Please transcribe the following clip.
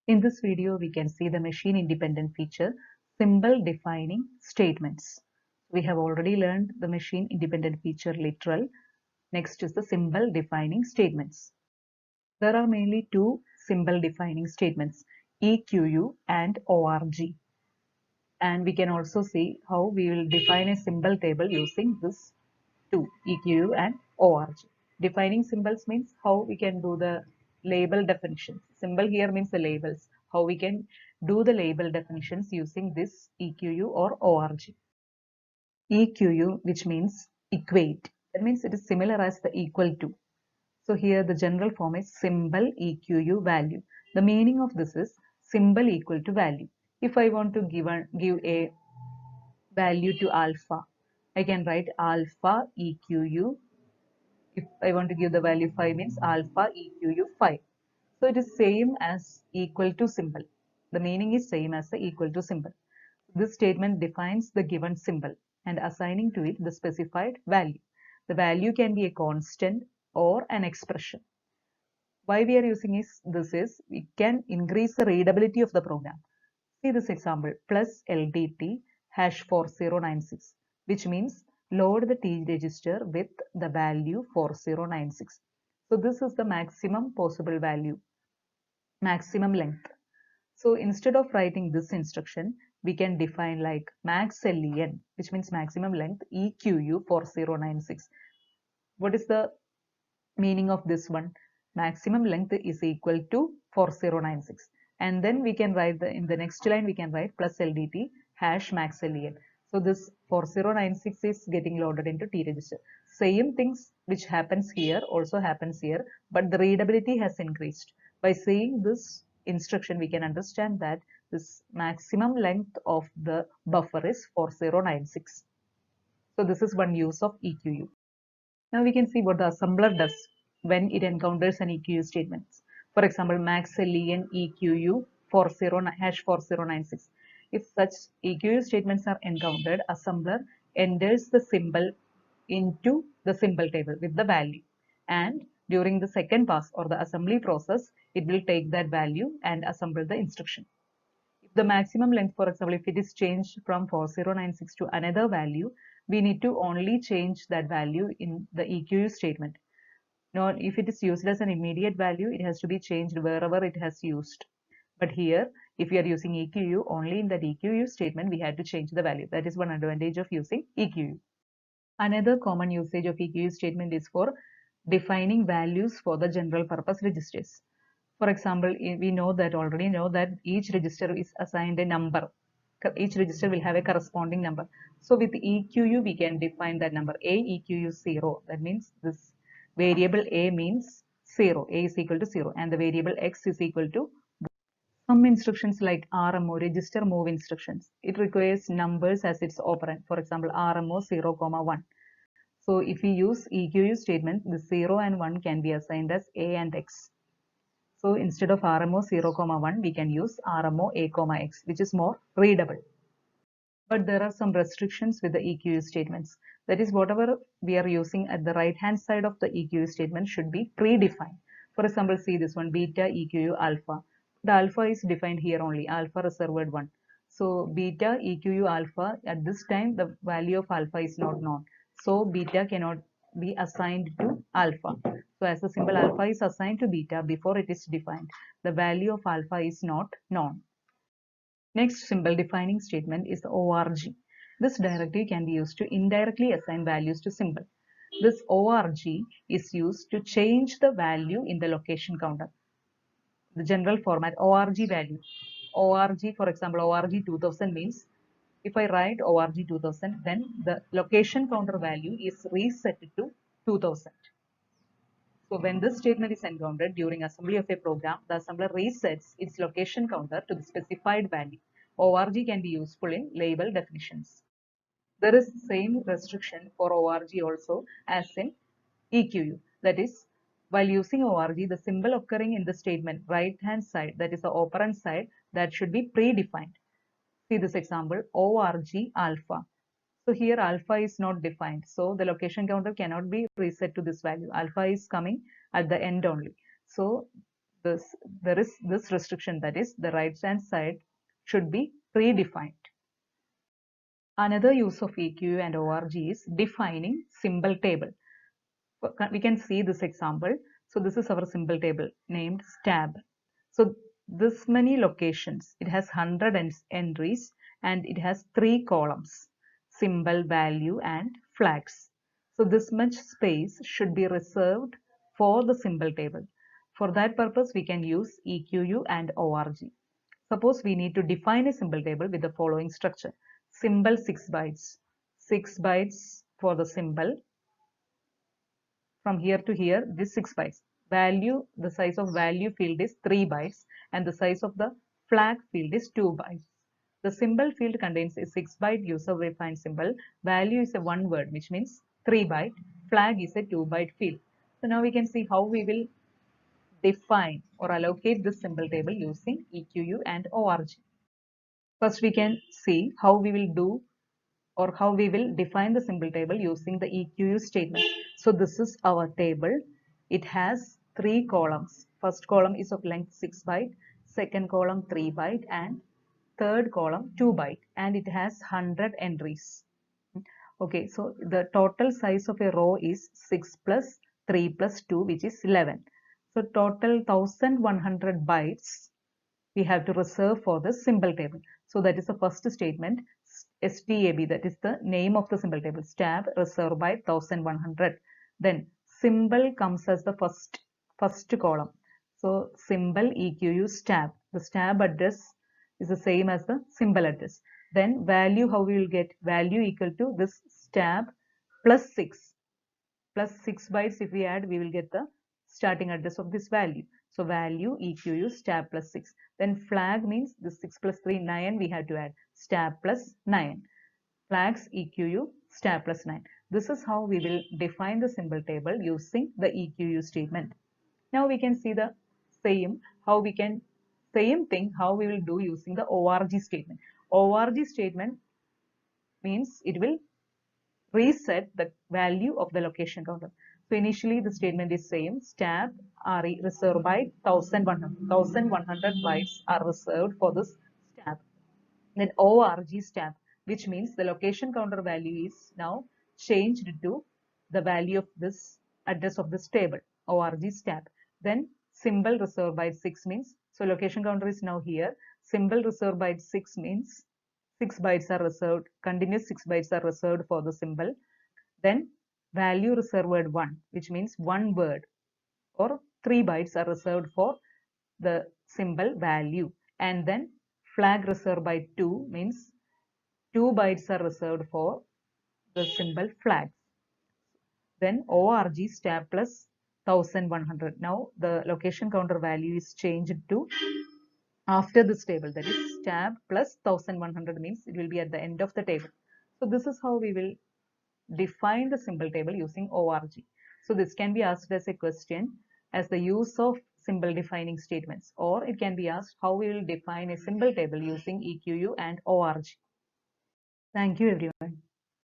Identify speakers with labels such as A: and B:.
A: In this video, we can see the machine independent feature, symbol defining statements. We have already learned the machine independent feature literal. Next is the symbol defining statements. There are mainly two symbol defining statements, EQU and ORG. And we can also see how we will define a symbol table using this two, EQU and ORG. Defining symbols means how we can do the label definitions. Symbol here means the labels, how we can do the label definitions using this EQU or ORG. EQU, which means equate, that means it is similar as the equal to. So here the general form is symbol EQU value. The meaning of this is symbol equal to value. If I want to give a value to alpha, I can write alpha EQU. If I want to give the value 5 means alpha EQU 5. So it is same as equal to symbol. The meaning is same as the equal to symbol. This statement defines the given symbol and assigning to it the specified value. The value can be a constant or an expression. Why we are using this is we can increase the readability of the program. See this example, plus LDT hash 4096, which means load the T register with the value 4096. So this is the maximum possible value, maximum length. So instead of writing this instruction, we can define like max len, which means maximum length, EQU 4096. What is the meaning of this one? Maximum length is equal to 4096. And then we can write in the next line we can write plus LDT hash max len. So this 4096 is getting loaded into T register. Same things which happens here also happens here, but the readability has increased. By saying this instruction, we can understand that this maximum length of the buffer is 4096. So this is one use of EQU. Now we can see what the assembler does when it encounters an EQU statement. For example, max len EQU 4096. If such EQU statements are encountered, assembler enters the symbol into the symbol table with the value, and during the second pass or the assembly process, it will take that value and assemble the instruction. If the maximum length, for example, if it is changed from 4096 to another value, we need to only change that value in the EQU statement. Not if it is used as an immediate value, it has to be changed wherever it has used. But here, if we are using EQU, only in that EQU statement, we had to change the value. That is one advantage of using EQU. Another common usage of EQU statement is for defining values for the general purpose registers. For example, we already know that each register is assigned a number. Each register will have a corresponding number. So with EQU, we can define that number. A EQU 0. That means this variable A means 0. A is equal to 0 and the variable X is equal to 1. Some instructions like RMO, register move instructions, it requires numbers as its operand. For example, RMO 0, 1. So if we use EQU statement, the 0 and 1 can be assigned as A and X. So instead of RMO 0, 1, we can use RMO A, X, which is more readable. But there are some restrictions with the EQU statements. That is, whatever we are using at the right hand side of the EQU statement should be predefined. For example, see this one, beta EQU alpha. The alpha is defined here only, alpha reserved 1. So beta EQU alpha, at this time the value of alpha is not known. So beta cannot be assigned to alpha. So as the symbol alpha is assigned to beta before it is defined, the value of alpha is not known. Next symbol defining statement is the ORG. This directive can be used to indirectly assign values to symbol. This ORG is used to change the value in the location counter. The general format ORG value. ORG, for example, ORG 2000 means if I write ORG 2000, then the location counter value is reset to 2000. So when this statement is encountered during assembly of a program, the assembler resets its location counter to the specified value. ORG can be useful in label definitions. There is the same restriction for ORG also as in EQU. That is, while using ORG, the symbol occurring in the statement right hand side, that is the operand side, that should be predefined. See this example, ORG alpha. So here alpha is not defined. So the location counter cannot be reset to this value. Alpha is coming at the end only. So there is this restriction, that is the right hand side should be predefined. Another use of EQU and ORG is defining symbol table. We can see this example. So this is our symbol table named STAB. So this many locations, it has 100 entries and it has 3 columns: symbol, value and flags. So this much space should be reserved for the symbol table. For that purpose, we can use EQU and ORG. Suppose we need to define a symbol table with the following structure. Symbol 6 bytes. 6 bytes for the symbol. From here to here, this 6 bytes. Value, the size of value field is 3 bytes and the size of the flag field is 2 bytes. The symbol field contains a 6-byte user-defined symbol. Value is a one word, which means 3 byte. Flag is a 2-byte field. So now we can see how we will define or allocate this symbol table using EQU and ORG. First, we can see how we will do or how we will define the symbol table using the EQU statement. So this is our table. It has 3 columns. First column is of length 6 byte, second column 3 byte and third column 2 byte, and it has 100 entries. Okay, so the total size of a row is 6 plus 3 plus 2, which is 11. So total 1100 bytes we have to reserve for the symbol table. So that is the first statement. STAB, that is the name of the symbol table. STAB reserved by 1100. Then symbol comes as the first column. So symbol EQU STAB. The STAB address is the same as the symbol address. Then value, how we will get value equal to this STAB plus 6. Plus 6 bytes, if we add, we will get the starting address of this value. So value EQU STAB plus 6. Then flag means this 6 plus 3, 9 we have to add. STAB plus 9. Flags EQU STAB plus 9. This is how we will define the symbol table using the EQU statement. Now we can see the same thing how we will do using the ORG statement. ORG statement means it will reset the value of the location counter. So initially the statement is same, STAB RE reserved by 1100. 1100 bytes are reserved for this STAB. Then ORG STAB, which means the location counter value is now changed to the value of this address of this table, ORG STAB. Then symbol reserved by 6 means, so location counter is now here. Symbol reserved by 6 means 6 bytes are reserved, continuous 6 bytes are reserved for the symbol. Then value reserved 1, which means one word or 3 bytes are reserved for the symbol value. And then flag reserved by 2 means 2 bytes are reserved for the symbol flag. Then ORG STAB plus 1100. Now the location counter value is changed to after this table, that is STAB plus 1100 means it will be at the end of the table. So this is how we will define the symbol table using ORG. So this can be asked as a question as the use of symbol defining statements, or it can be asked how we will define a symbol table using EQU and ORG. Thank you everyone.